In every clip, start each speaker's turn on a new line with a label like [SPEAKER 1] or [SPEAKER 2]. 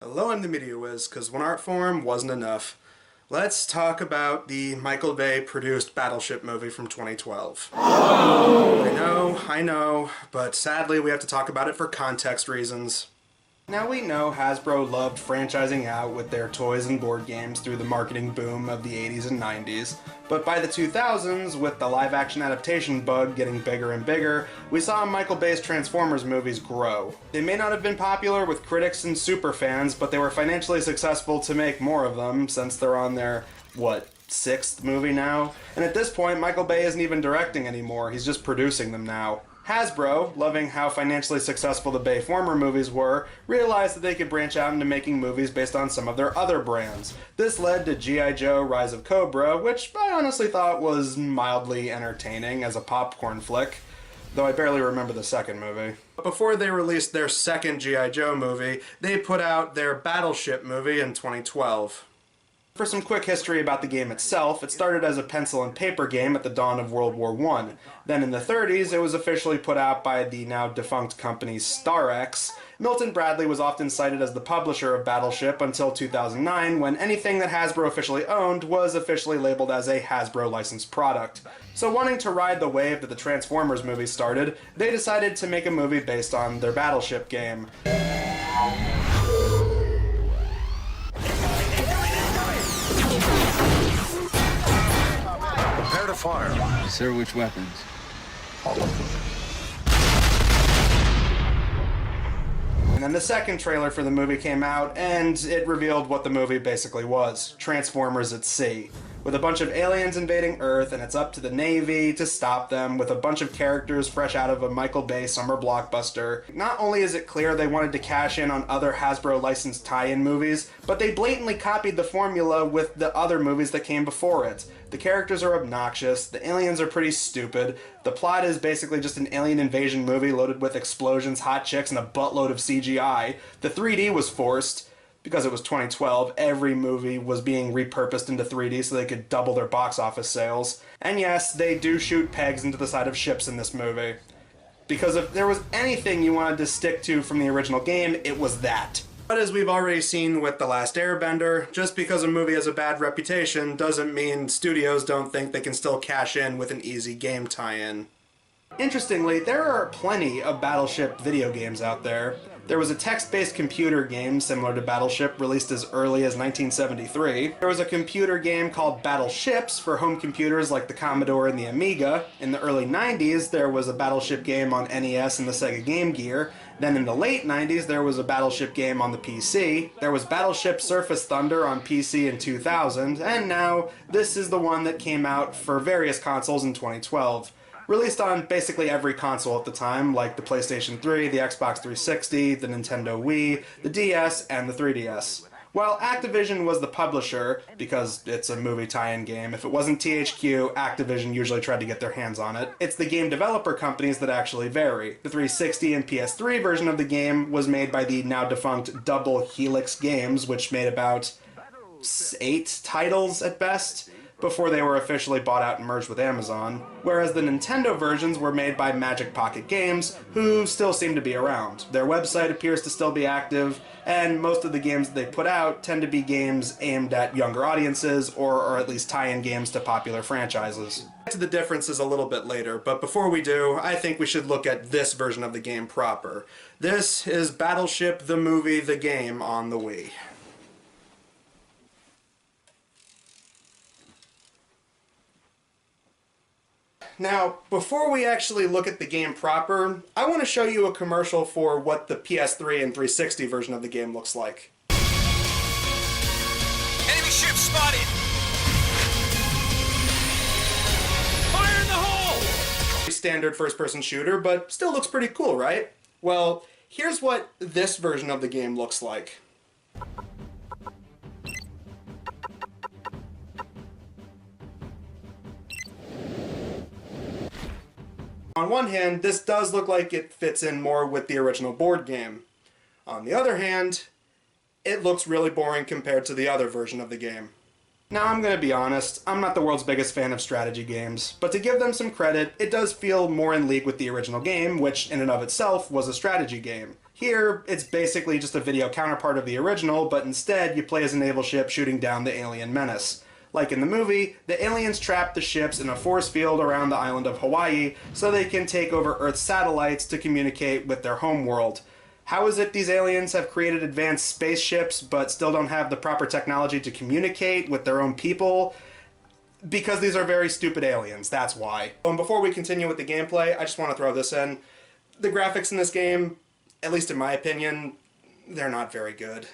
[SPEAKER 1] Hello, I'm the Media Wiz, because one art form wasn't enough. Let's talk about the Michael Bay produced Battleship movie from 2012. I know, but sadly we have to talk about it for context reasons. Now we know Hasbro loved franchising out with their toys and board games through the marketing boom of the 80s and 90s, but by the 2000s, with the live-action adaptation bug getting bigger and bigger, we saw Michael Bay's Transformers movies grow. They may not have been popular with critics and superfans, but they were financially successful to make more of them, since they're on their, sixth movie now? And at this point, Michael Bay isn't even directing anymore, he's just producing them now. Hasbro, loving how financially successful the Bay former movies were, realized that they could branch out into making movies based on some of their other brands. This led to G.I. Joe: Rise of Cobra, which I honestly thought was mildly entertaining as a popcorn flick, though I barely remember the second movie. But before they released their second G.I. Joe movie, they put out their Battleship movie in 2012. For some quick history about the game itself, it started as a pencil and paper game at the dawn of World War I. Then in the 30s, it was officially put out by the now defunct company Starex. Milton Bradley was often cited as the publisher of Battleship until 2009, when anything that Hasbro officially owned was officially labeled as a Hasbro licensed product. So wanting to ride the wave that the Transformers movies started, they decided to make a movie based on their Battleship game.
[SPEAKER 2] Prepare to fire.
[SPEAKER 3] Sir, which weapons?
[SPEAKER 1] And then the second trailer for the movie came out, and it revealed what the movie basically was: Transformers at sea. With a bunch of aliens invading Earth, and it's up to the Navy to stop them, with a bunch of characters fresh out of a Michael Bay summer blockbuster. Not only is it clear they wanted to cash in on other Hasbro licensed tie-in movies, but they blatantly copied the formula with the other movies that came before it. The characters are obnoxious, the aliens are pretty stupid, the plot is basically just an alien invasion movie loaded with explosions, hot chicks, and a buttload of CGI. The 3D was forced. Because it was 2012, every movie was being repurposed into 3D so they could double their box office sales. And yes, they do shoot pegs into the side of ships in this movie. Because if there was anything you wanted to stick to from the original game, it was that. But as we've already seen with The Last Airbender, just because a movie has a bad reputation doesn't mean studios don't think they can still cash in with an easy game tie-in. Interestingly, there are plenty of Battleship video games out there. There was a text-based computer game similar to Battleship released as early as 1973. There was a computer game called Battleships for home computers like the Commodore and the Amiga. In the early 90s, there was a Battleship game on NES and the Sega Game Gear. Then in the late 90s, there was a Battleship game on the PC. There was Battleship Surface Thunder on PC in 2000, and now this is the one that came out for various consoles in 2012. Released on basically every console at the time, like the PlayStation 3, the Xbox 360, the Nintendo Wii, the DS, and the 3DS. While Activision was the publisher, because it's a movie tie-in game, if it wasn't THQ, Activision usually tried to get their hands on it. It's the game developer companies that actually vary. The 360 and PS3 version of the game was made by the now defunct Double Helix Games, which made about 8 titles at best, before they were officially bought out and merged with Amazon, whereas the Nintendo versions were made by Magic Pocket Games, who still seem to be around. Their website appears to still be active, and most of the games that they put out tend to be games aimed at younger audiences, or at least tie-in games to popular franchises. We'll get to the differences a little bit later, but before we do, I think we should look at this version of the game proper. This is Battleship the movie, the game on the Wii. Now, before we actually look at the game proper, I want to show you a commercial for what the PS3 and 360 version of the game looks like.
[SPEAKER 2] Enemy ship spotted! Fire in the hole!
[SPEAKER 1] Standard first-person shooter, but still looks pretty cool, right? Well, here's what this version of the game looks like. On one hand, this does look like it fits in more with the original board game. On the other hand, it looks really boring compared to the other version of the game. Now, I'm gonna be honest, I'm not the world's biggest fan of strategy games, but to give them some credit, it does feel more in league with the original game, which in and of itself was a strategy game. Here, it's basically just a video counterpart of the original, but instead you play as a naval ship shooting down the alien menace. Like in the movie, the aliens trap the ships in a force field around the island of Hawaii so they can take over Earth's satellites to communicate with their home world. How is it these aliens have created advanced spaceships but still don't have the proper technology to communicate with their own people? Because these are very stupid aliens, that's why. And before we continue with the gameplay, I just want to throw this in. The graphics in this game, at least in my opinion, they're not very good.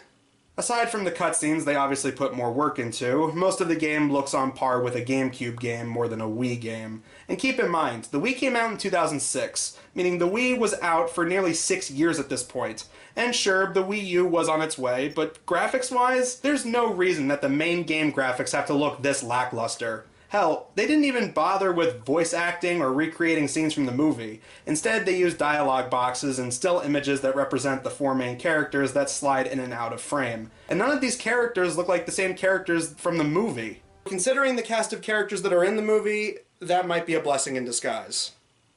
[SPEAKER 1] Aside from the cutscenes they obviously put more work into, most of the game looks on par with a GameCube game more than a Wii game. And keep in mind, the Wii came out in 2006, meaning the Wii was out for nearly 6 years at this point. And sure, the Wii U was on its way, but graphics-wise, there's no reason that the main game graphics have to look this lackluster. Hell, they didn't even bother with voice acting or recreating scenes from the movie. Instead, they used dialogue boxes and still images that represent the 4 main characters that slide in and out of frame. And none of these characters look like the same characters from the movie. Considering the cast of characters that are in the movie, that might be a blessing in disguise.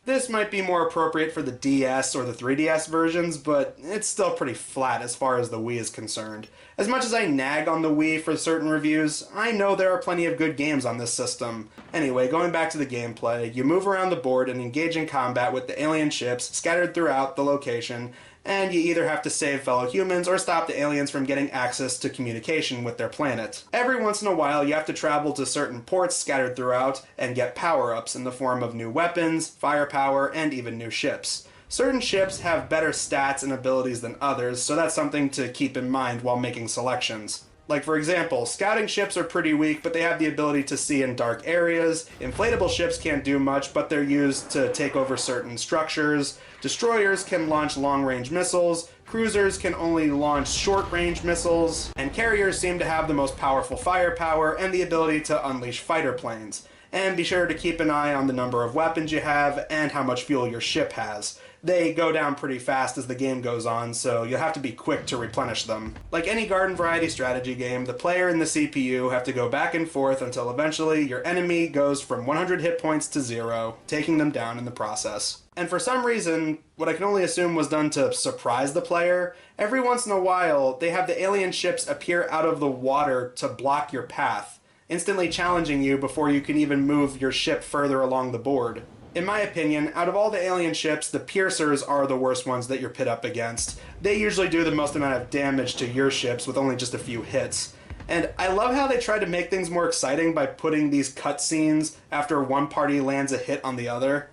[SPEAKER 1] This might be more appropriate for the DS or the 3DS versions, but it's still pretty flat as far as the Wii is concerned. As much as I nag on the Wii for certain reviews, I know there are plenty of good games on this system. Anyway, going back to the gameplay, you move around the board and engage in combat with the alien ships scattered throughout the location, and you either have to save fellow humans or stop the aliens from getting access to communication with their planet. Every once in a while, you have to travel to certain ports scattered throughout and get power-ups in the form of new weapons, firepower, and even new ships. Certain ships have better stats and abilities than others, so that's something to keep in mind while making selections. Like for example, scouting ships are pretty weak, but they have the ability to see in dark areas. Inflatable ships can't do much, but they're used to take over certain structures. Destroyers can launch long-range missiles. Cruisers can only launch short-range missiles. And carriers seem to have the most powerful firepower and the ability to unleash fighter planes. And be sure to keep an eye on the number of weapons you have and how much fuel your ship has. They go down pretty fast as the game goes on, so you'll have to be quick to replenish them. Like any garden variety strategy game, the player and the CPU have to go back and forth until eventually your enemy goes from 100 hit points to 0, taking them down in the process. And for some reason, what I can only assume was done to surprise the player, every once in a while they have the alien ships appear out of the water to block your path, instantly challenging you before you can even move your ship further along the board. In my opinion, out of all the alien ships, the piercers are the worst ones that you're pit up against. They usually do the most amount of damage to your ships with only just a few hits. And I love how they try to make things more exciting by putting these cutscenes after one party lands a hit on the other.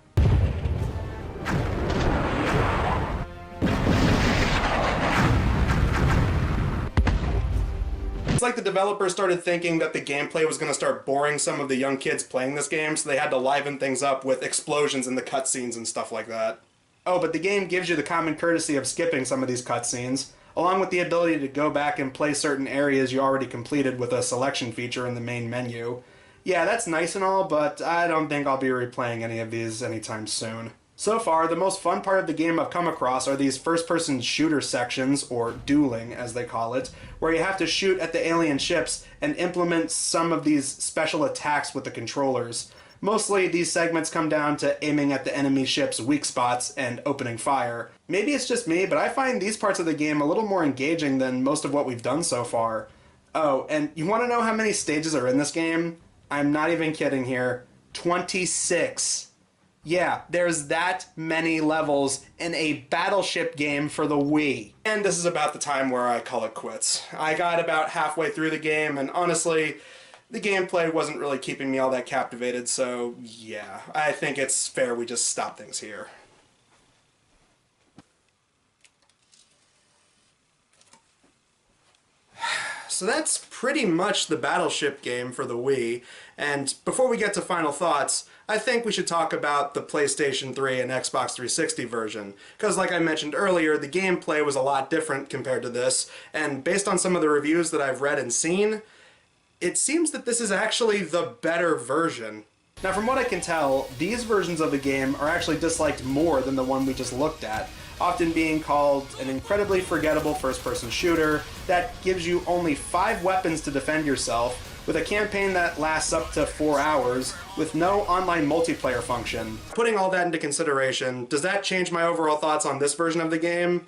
[SPEAKER 1] It's like the developers started thinking that the gameplay was going to start boring some of the young kids playing this game, so they had to liven things up with explosions in the cutscenes and stuff like that. Oh, but the game gives you the common courtesy of skipping some of these cutscenes, along with the ability to go back and play certain areas you already completed with a selection feature in the main menu. Yeah, that's nice and all, but I don't think I'll be replaying any of these anytime soon. So far, the most fun part of the game I've come across are these first-person shooter sections, or dueling as they call it, where you have to shoot at the alien ships and implement some of these special attacks with the controllers. Mostly, these segments come down to aiming at the enemy ship's weak spots and opening fire. Maybe it's just me, but I find these parts of the game a little more engaging than most of what we've done so far. Oh, and you want to know how many stages are in this game? I'm not even kidding here. 26. Yeah, there's that many levels in a Battleship game for the Wii. And this is about the time where I call it quits. I got about halfway through the game, and honestly, the gameplay wasn't really keeping me all that captivated, so yeah, I think it's fair we just stop things here. So that's pretty much the Battleship game for the Wii, and before we get to final thoughts, I think we should talk about the PlayStation 3 and Xbox 360 version, because like I mentioned earlier, the gameplay was a lot different compared to this, and based on some of the reviews that I've read and seen, it seems that this is actually the better version. Now from what I can tell, these versions of the game are actually disliked more than the one we just looked at, often being called an incredibly forgettable first-person shooter that gives you only 5 weapons to defend yourself, with a campaign that lasts up to 4 hours, with no online multiplayer function. Putting all that into consideration, does that change my overall thoughts on this version of the game?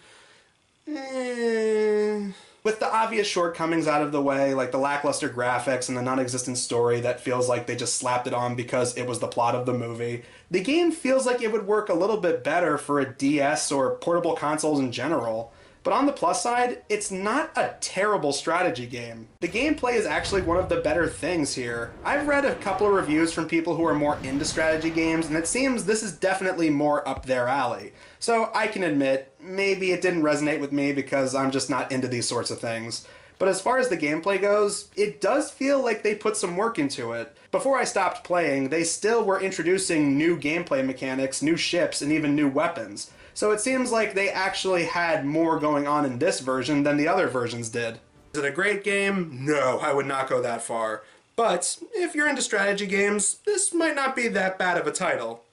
[SPEAKER 1] With the obvious shortcomings out of the way, like the lackluster graphics and the non-existent story that feels like they just slapped it on because it was the plot of the movie, the game feels like it would work a little bit better for a DS or portable consoles in general. But on the plus side, it's not a terrible strategy game. The gameplay is actually one of the better things here. I've read a couple of reviews from people who are more into strategy games, and it seems this is definitely more up their alley. So I can admit, maybe it didn't resonate with me because I'm just not into these sorts of things. But as far as the gameplay goes, it does feel like they put some work into it. Before I stopped playing, they still were introducing new gameplay mechanics, new ships, and even new weapons. So it seems like they actually had more going on in this version than the other versions did. Is it a great game? No, I would not go that far. But if you're into strategy games, this might not be that bad of a title.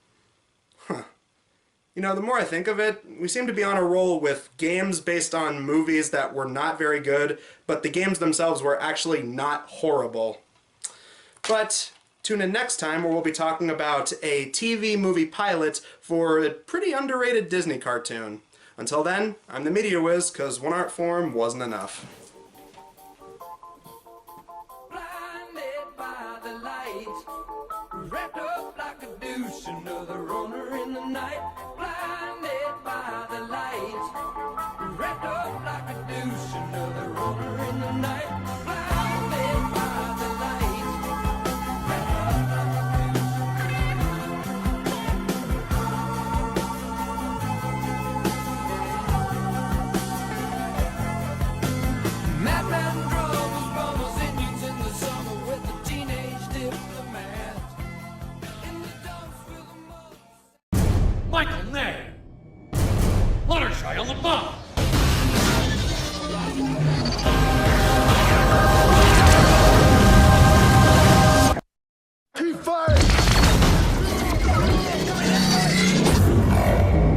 [SPEAKER 1] You know, the more I think of it, we seem to be on a roll with games based on movies that were not very good, but the games themselves were actually not horrible. But tune in next time where we'll be talking about a TV movie pilot for a pretty underrated Disney cartoon. Until then, I'm the Media Whiz, because one art form wasn't enough.
[SPEAKER 3] Blinded by the light, wrapped up like a douche, another runner in the night.